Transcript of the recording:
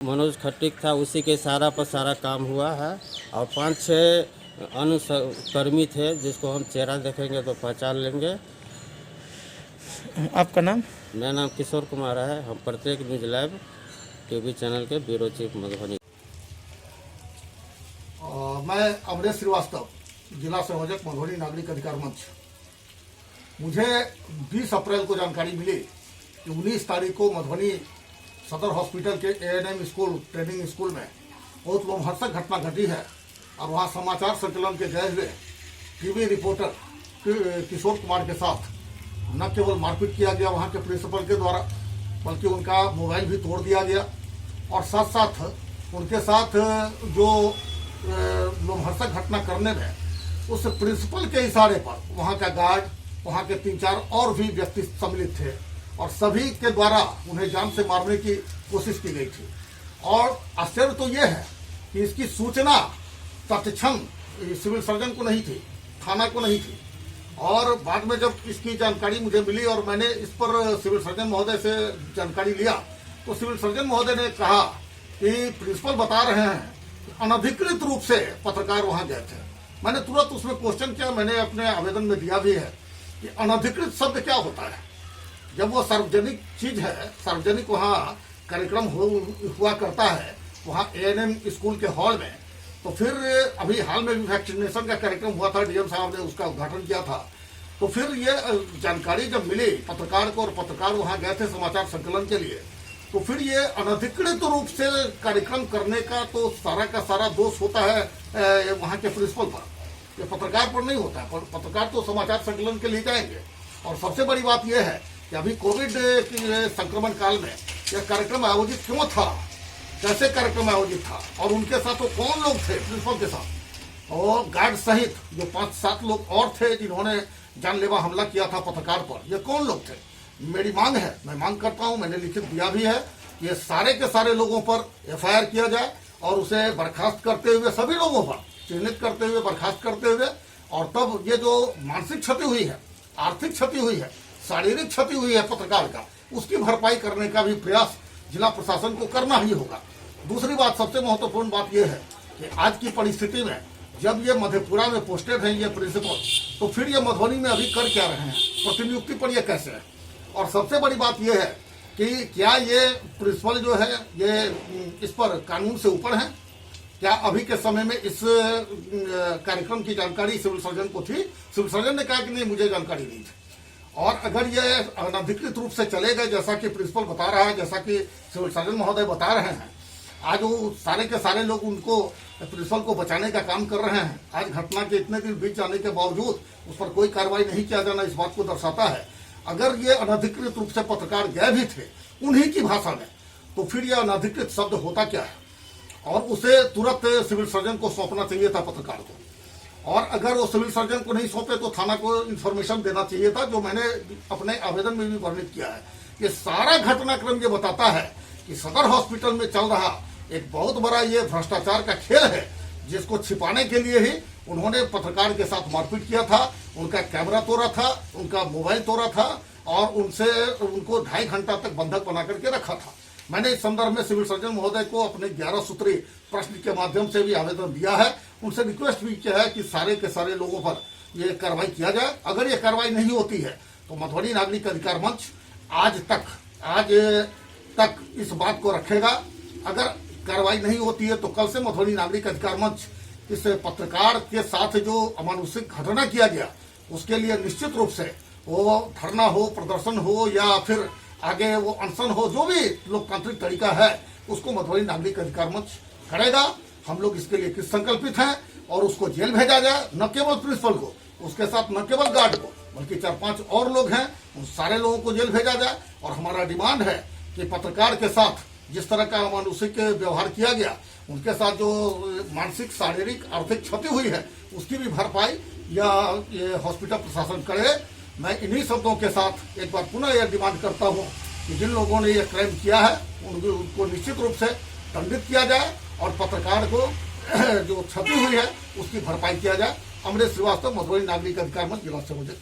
मनोज खट्टिक था, उसी के इशारा पर सारा काम हुआ है। और 5-6 अनुकर्मी थे जिसको हम चेहरा देखेंगे तो पहचान लेंगे। आपका नाम? मेरा नाम किशोर कुमार है। हम प्रत्येक न्यूज लाइव टीवी चैनल के ब्यूरो चीफ मधुबनी। मैं अमरेश श्रीवास्तव, जिला संयोजक मधुबनी नागरिक अधिकार मंच। मुझे 20 अप्रैल को जानकारी मिली कि 19 तारीख को मधुबनी सदर हॉस्पिटल के ANM स्कूल ट्रेनिंग स्कूल में बहुत लोमहर्षक घटना घटी है और वहाँ समाचार संकलन के गए हुए टीवी रिपोर्टर किशोर कुमार के साथ न केवल मारपीट किया गया वहाँ के प्रिंसिपल के द्वारा, बल्कि उनका मोबाइल भी तोड़ दिया गया। और साथ साथ उनके साथ जो लोमहर्षक घटना करने में उस प्रिंसिपल के इशारे पर वहाँ का गार्ड, वहाँ के 3-4 और भी व्यक्ति सम्मिलित थे और सभी के द्वारा उन्हें जान से मारने की कोशिश की गई थी। और आश्चर्य तो ये है कि इसकी सूचना तत्क्षण सिविल सर्जन को नहीं थी, थाना को नहीं थी। और बाद में जब इसकी जानकारी मुझे मिली और मैंने इस पर सिविल सर्जन महोदय से जानकारी लिया तो सिविल सर्जन महोदय ने कहा कि प्रिंसिपल बता रहे हैं कि अनधिकृत रूप से पत्रकार वहां गए थे। मैंने तुरंत उसमें क्वेश्चन किया, मैंने अपने आवेदन में दिया भी है कि अनधिकृत शब्द क्या होता है। जब वो सार्वजनिक चीज है, सार्वजनिक वहाँ कार्यक्रम हुआ करता है वहाँ ANM स्कूल के हॉल में, तो फिर अभी हाल में भी वैक्सीनेशन का कार्यक्रम हुआ था, डीएम साहब ने उसका उद्घाटन किया था। तो फिर ये जानकारी जब मिली पत्रकार को और पत्रकार वहाँ गए थे समाचार संकलन के लिए, तो फिर ये अनधिकृत रूप से कार्यक्रम करने का तो सारा का सारा दोष होता है वहाँ के प्रिंसिपल पर, ये पत्रकार पर नहीं होता है। पर पत्रकार तो समाचार संकलन के लिए जाएंगे। और सबसे बड़ी बात यह है कि अभी कोविड के संक्रमण काल में यह कार्यक्रम आयोजित क्यों था, कैसे कार्यक्रम आयोजित था और उनके साथ वो कौन लोग थे प्रिंसिपल के साथ, और गार्ड सहित जो 5-7 लोग और थे जिन्होंने जानलेवा हमला किया था पत्रकार पर, ये कौन लोग थे। मेरी मांग है, मैं मांग करता हूं, मैंने लिखित दिया भी है कि ये सारे के सारे लोगों पर FIR किया जाए और उसे बर्खास्त करते हुए, सभी लोगों पर चिन्हित करते हुए, बर्खास्त करते हुए, और तब ये जो मानसिक क्षति हुई है, आर्थिक क्षति हुई है, शारीरिक क्षति हुई है पत्रकार का, उसकी भरपाई करने का भी प्रयास जिला प्रशासन को करना ही होगा। दूसरी बात, सबसे महत्वपूर्ण बात यह है कि आज की परिस्थिति में जब ये मधेपुरा में पोस्टेड हैं ये प्रिंसिपल, तो फिर ये मधुबनी में अभी कर क्या रहे हैं, प्रतिनियुक्ति पर ये कैसे है। और सबसे बड़ी बात यह है कि क्या ये प्रिंसिपल जो है ये इस पर कानून से ऊपर है। क्या अभी के समय में इस कार्यक्रम की जानकारी सिविल सर्जन को थी? सिविल सर्जन ने कहा कि नहीं, मुझे जानकारी नहीं थी। और अगर ये अनधिकृत रूप से चले गए जैसा कि प्रिंसिपल बता रहा है, जैसा कि सिविल सर्जन महोदय बता रहे हैं, आज वो सारे के सारे लोग उनको प्रिंसिपल को बचाने का काम कर रहे हैं। आज घटना के इतने दिन बीत जाने के बावजूद उस पर कोई कार्रवाई नहीं किया जाना इस बात को दर्शाता है। अगर ये अनधिकृत रूप से पत्रकार गए भी थे उन्हीं की भाषा में, तो फिर यह अनधिकृत शब्द होता क्या है, और उसे तुरंत सिविल सर्जन को सौंपना चाहिए था पत्रकार को। और अगर वो सिविल सर्जन को नहीं सौंपे तो थाना को इन्फॉर्मेशन देना चाहिए था, जो मैंने अपने आवेदन में भी वर्णित किया है। ये सारा घटनाक्रम ये बताता है कि सदर हॉस्पिटल में चल रहा एक बहुत बड़ा ये भ्रष्टाचार का खेल है, जिसको छिपाने के लिए ही उन्होंने पत्रकार के साथ मारपीट किया था, उनका कैमरा तोड़ा था, उनका मोबाइल तोड़ा था और उनको 2.5 घंटा तक बंधक बना करके रखा था। मैंने इस संदर्भ में सिविल सर्जन महोदय को अपने 11 सूत्री प्रश्न के माध्यम से भी आवेदन दिया है, उनसे रिक्वेस्ट भी किया है कि सारे के सारे लोगों पर ये कार्रवाई किया जाए। अगर ये कार्रवाई नहीं होती है तो मधुबनी नागरिक अधिकार मंच आज तक इस बात को रखेगा। अगर कार्रवाई नहीं होती है तो कल से मधुबनी नागरिक अधिकार मंच इस पत्रकार के साथ जो अमानुषिक घटना किया गया उसके लिए निश्चित रूप से वो धरना हो, प्रदर्शन हो या फिर आगे वो अनशन हो, जो भी लोकतांत्रिक तरीका है उसको मधुबनी नागरिक अधिकार मंच करेगा। हम लोग इसके लिए किस संकल्पित हैं और उसको जेल भेजा जाए, न केवल प्रिंसिपल को, उसके साथ न केवल गार्ड को, बल्कि 4-5 और लोग हैं, उन सारे लोगों को जेल भेजा जाए। और हमारा डिमांड है कि पत्रकार के साथ जिस तरह का अमानुषिक व्यवहार किया गया, उनके साथ जो मानसिक, शारीरिक, आर्थिक क्षति हुई है उसकी भी भरपाई या ये हॉस्पिटल प्रशासन करे। मैं इन्हीं शब्दों के साथ एक बार पुनः यह डिमांड करता हूं कि जिन लोगों ने यह क्राइम किया है उनको निश्चित रूप से दंडित किया जाए और पत्रकार को जो क्षति हुई है उसकी भरपाई किया जाए। अमरेश श्रीवास्तव, मधुबनी नागरिक अधिकार मंच, जिला संयोजक।